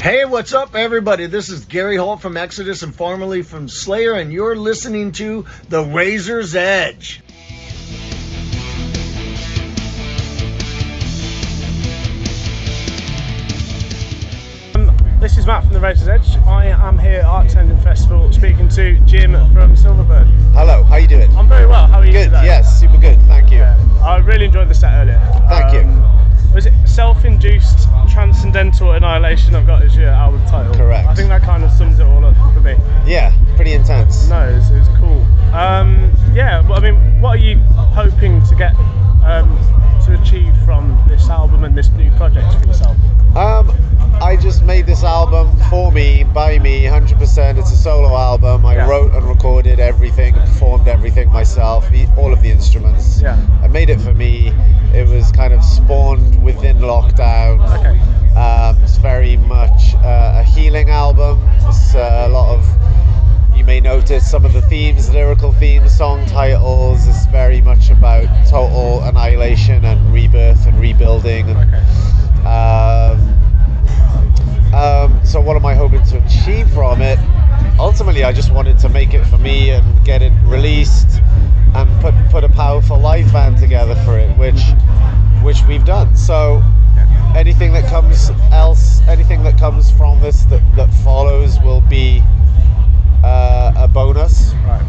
Hey, what's up, everybody? This is Gary Holt from Exodus and formerly from Slayer, and you're listening to The Razor's Edge. This is Matt from The Razor's Edge. I am here at ArcTanGent Festival speaking to Jim from Silverburn. Hello, how you doing? I'm very well, how are you Good, today? yes, super good, thank you. I really enjoyed the set earlier. Thank you. Was it Self-Induced Transcendental Annihilation? I've got as your album title. Correct. I think that kind of sums it all up for me. Yeah, pretty intense. No, it was cool. Yeah, well, I mean, what are you hoping to get to achieve from this album and this new project for yourself? I just made this album for me, by me, 100%. It's a solo album. I wrote and recorded everything, and performed everything myself, all of the instruments. Yeah. I made it for me. It was kind of spawned within lockdown. Okay. It's very much a healing album. It's a lot of, you may notice some of the themes, lyrical themes, song titles. It's very much about total annihilation and rebirth and rebuilding. And, Okay. So what am I hoping to achieve from it? Ultimately, I just wanted to make it for me and get it released and put a powerful live band together for it, which we've done. So anything that comes from this that follows will be a bonus. Right.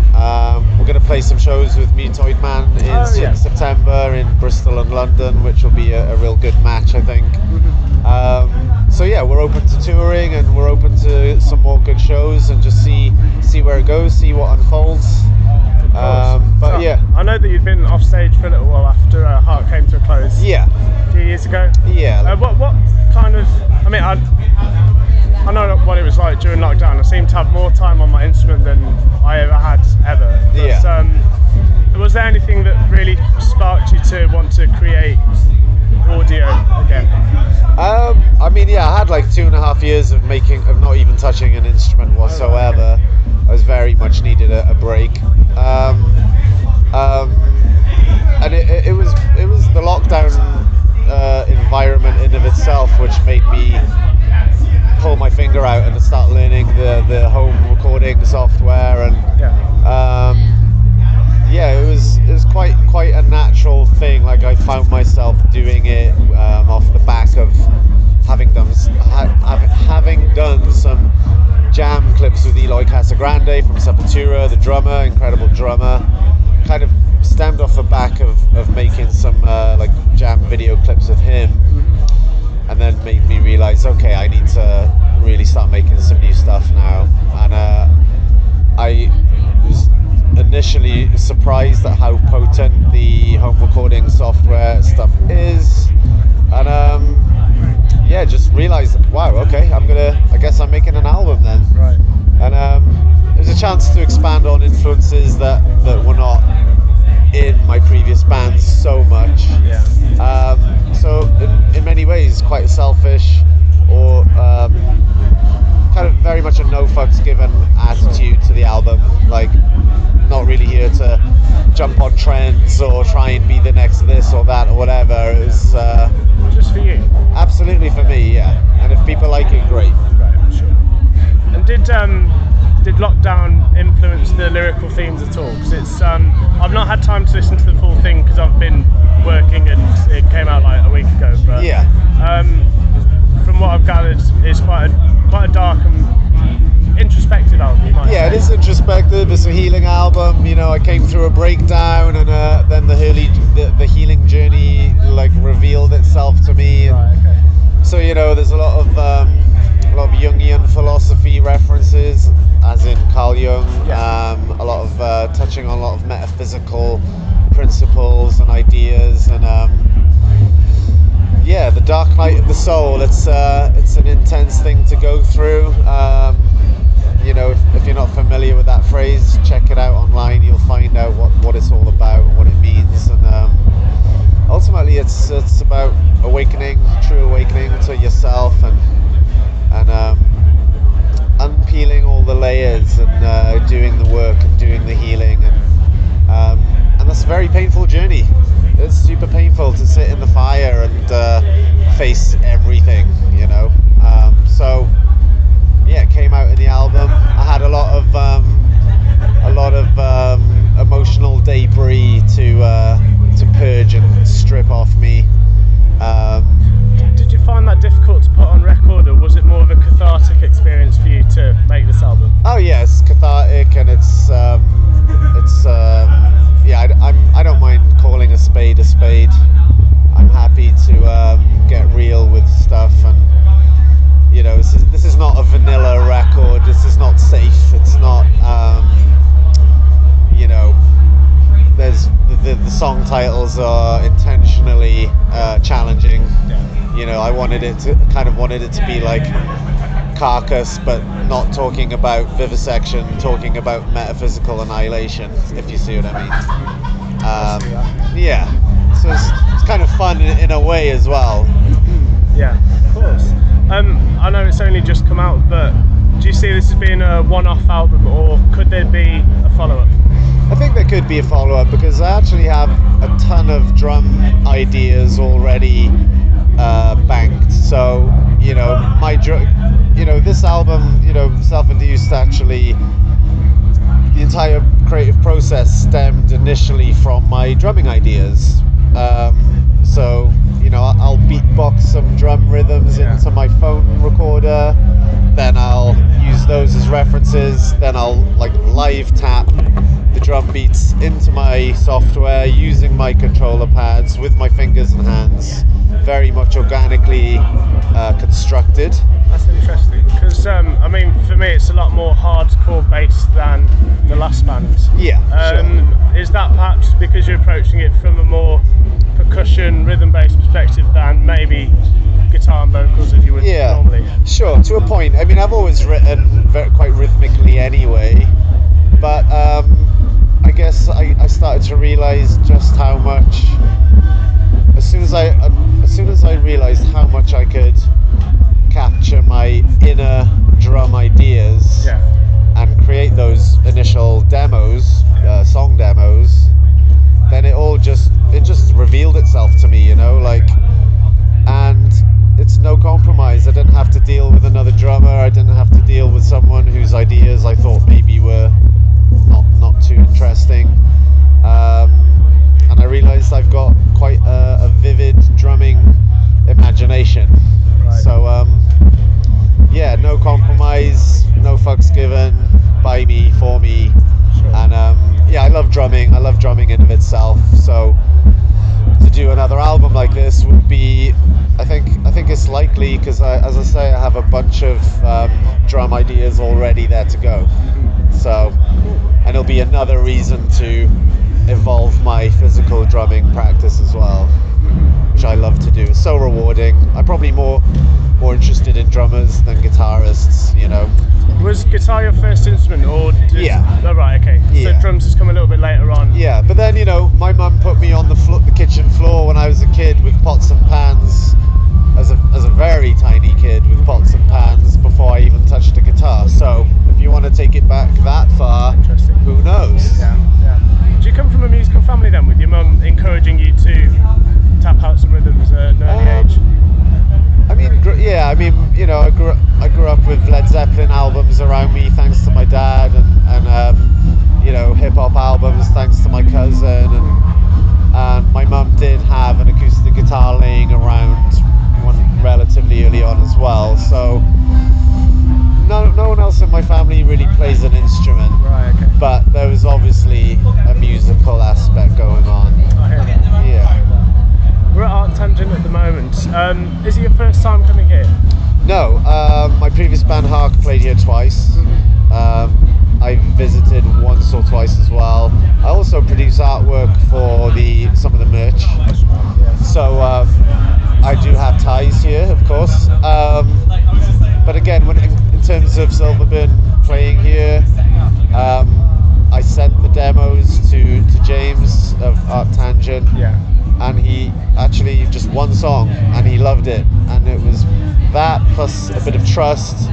We're going to play some shows with Mutoid Man in September in Bristol and London, which will be a real good match, I think. So yeah, we're open to touring and we're open to some more good shows and just see where it goes, see what unfolds. But yeah, I know that you'd been off stage for a little while after Heart came to a close. Yeah. A few years ago. Yeah. What kind of? I mean, I know what it was like during lockdown. I seem to have more time on my instrument than I ever had ever. But, Yeah. Was there anything that really sparked you to want to create audio again? I mean, yeah, I had like 2.5 years of not even touching an instrument whatsoever. I was very much needed a break. And it was the lockdown environment in of itself which made me pull my finger out and start learning the home recording software, and it was quite a natural thing. Like, I found myself doing it off the back of having done some jam clips with Eloy Casagrande from Sepultura, the drummer, incredible drummer. Kind of stemmed off the back of making some like jam video clips with him, and then made me realize, okay, I need to really start making some new stuff now. And I was initially surprised at how potent the home recording software stuff is, and just realized, wow, okay, I guess I'm making an album then. Right. And there's a chance to expand on influences that were not in my previous bands so much. Yeah. So in many ways quite selfish, or kind of very much a no fucks given attitude to the album. Like, not really here to jump on trends or try and be the next this or that or whatever. It was Just for you? absolutely for me, yeah. And if people like it, great. Right, sure. And did lockdown influence the lyrical themes at all? Because it's I've not had time to listen to the full thing because I've been working and it came out like a week ago. But Yeah. From what I've gathered, it's quite a dark and introspective album. You might Yeah, say. it is introspective. It's a healing album. You know, I came through a breakdown, and then the healing journey like revealed itself to me. And Right. Okay. so there's a lot of Jungian philosophy references, as in Carl Jung. Yeah. A lot of touching on a lot of metaphysical principles and ideas, and the dark night of the soul. It's an intense thing to go through. If you're not familiar with that phrase, check it out online. You'll find out what it's all about and what it means. And ultimately, it's about true awakening to yourself, and unpeeling all the layers and doing the work and doing the healing, and that's a very painful journey. It's super painful to sit in the fire and face everything, So yeah, it came out in the album. I had a lot of emotional debris to purge and strip off me. Did you find that difficult to put on record, or was it more of a cathartic experience for you to make this album? Oh yeah, it's cathartic, and I don't mind calling a spade a spade. I'm happy to get real with stuff, and you know, this is not a vanilla record. This is not safe. It's not, you know, there's the song titles are intentionally challenging. Yeah. You know, I wanted it to be like Carcass, but not talking about vivisection, talking about metaphysical annihilation, if you see what I mean. Yeah, so it's kind of fun in a way as well. Yeah, of course. I know it's only just come out, but do you see this as being a one-off album, or could there be a follow-up? I think there could be a follow-up, because I actually have a ton of drum ideas already banked. So, you know, this album, you know, Self-Induced, actually, the entire creative process stemmed initially from my drumming ideas. So, you know, I'll beatbox some drum rhythms into my phone recorder, then I'll use those as references, then I'll like live tap the drum beats into my software using my controller pads with my fingers and hands, very much organically constructed. That's interesting, because I mean, for me it's a lot more hardcore based than the last band. Yeah, sure. Is that perhaps because you're approaching it from a more percussion, rhythm-based perspective than maybe guitar and vocals as you would normally? Sure, to a point. I mean, I've always written quite rhythmically anyway, but I guess I started to realise just how much. As soon as I realised how much I could capture my inner drum ideas and create those initial demos, song demos, then it just revealed itself to me, you know, like, and it's no compromise. I didn't have to deal with another drummer. I didn't have to deal with someone whose ideas I thought maybe were not too interesting. And I realised I've got quite a vivid drumming imagination. Right. So yeah, no compromise, no fucks given, by me, for me. Sure. And yeah, I love drumming. I love drumming in of itself. So to do another album like this would be, I think it's likely, because as I say, I have a bunch of drum ideas already there to go. So, and it'll be another reason to evolve my physical drumming practice as well, which I love to do. It's so rewarding. I'm probably more interested in drummers than guitarists, you know. Was guitar your first instrument, or Yeah. Oh, right, okay. Yeah. So drums has come a little bit later on. Yeah, but then, you know, my mum put me on the kitchen floor when I was a kid with pots and pans, as a very tiny kid with pots and pans, before I even touched a guitar. So if you want to take it back that far, who knows? Yeah. Do you come from a musical family then, with your mum encouraging you to tap out some rhythms at an early age? I mean, yeah. I mean, you know, I grew up with Led Zeppelin albums around me, thanks to my dad, and you know, hip hop albums thanks to my cousin, and my mum did have an acoustic guitar laying around relatively early on as well. So no one else in my family really plays an instrument. Right. Okay. But there was obviously a musical aspect going on. I hear that. Yeah. We're at ArcTanGent at the moment. Is it your first time coming here? No, my previous band Hark played here twice. I visited once or twice as well. I also produce artwork for some of the merch. So I do have ties here, of course. But again, in terms of Silverburn playing here, I sent the demos to James of ArcTanGent. Yeah. And he actually just one song, and he loved it, and it was that plus a bit of trust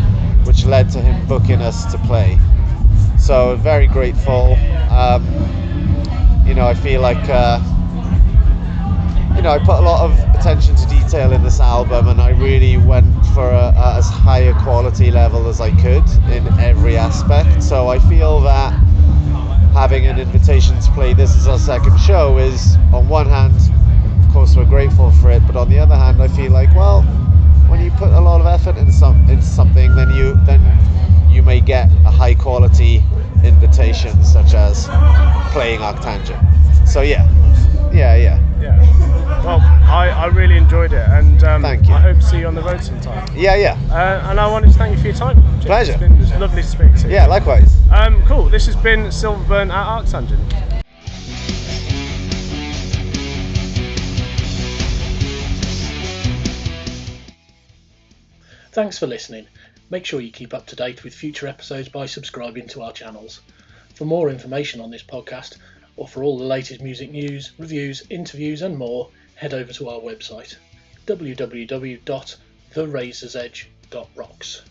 which led to him booking us to play. So very grateful. You know, I feel like you know, I put a lot of attention to detail in this album, and I really went for as high a quality level as I could in every aspect. So I feel that having an invitation to play This Is Our Second Show is, on one hand, of course we're grateful for it, but on the other hand I feel like, well, when you put a lot of effort into something, then you may get a high quality invitation, such as playing ArcTanGent. So yeah. Well, I really enjoyed it, and Thank you. I hope to see you on the road sometime. Yeah. And I wanted to thank you for your time, Jim. Pleasure. It's been lovely to speak to you. Yeah, likewise. Cool. This has been Silverburn at ArcTanGent. Thanks for listening. Make sure you keep up to date with future episodes by subscribing to our channels. For more information on this podcast, or for all the latest music news, reviews, interviews and more, head over to our website www.therazorsedge.rocks.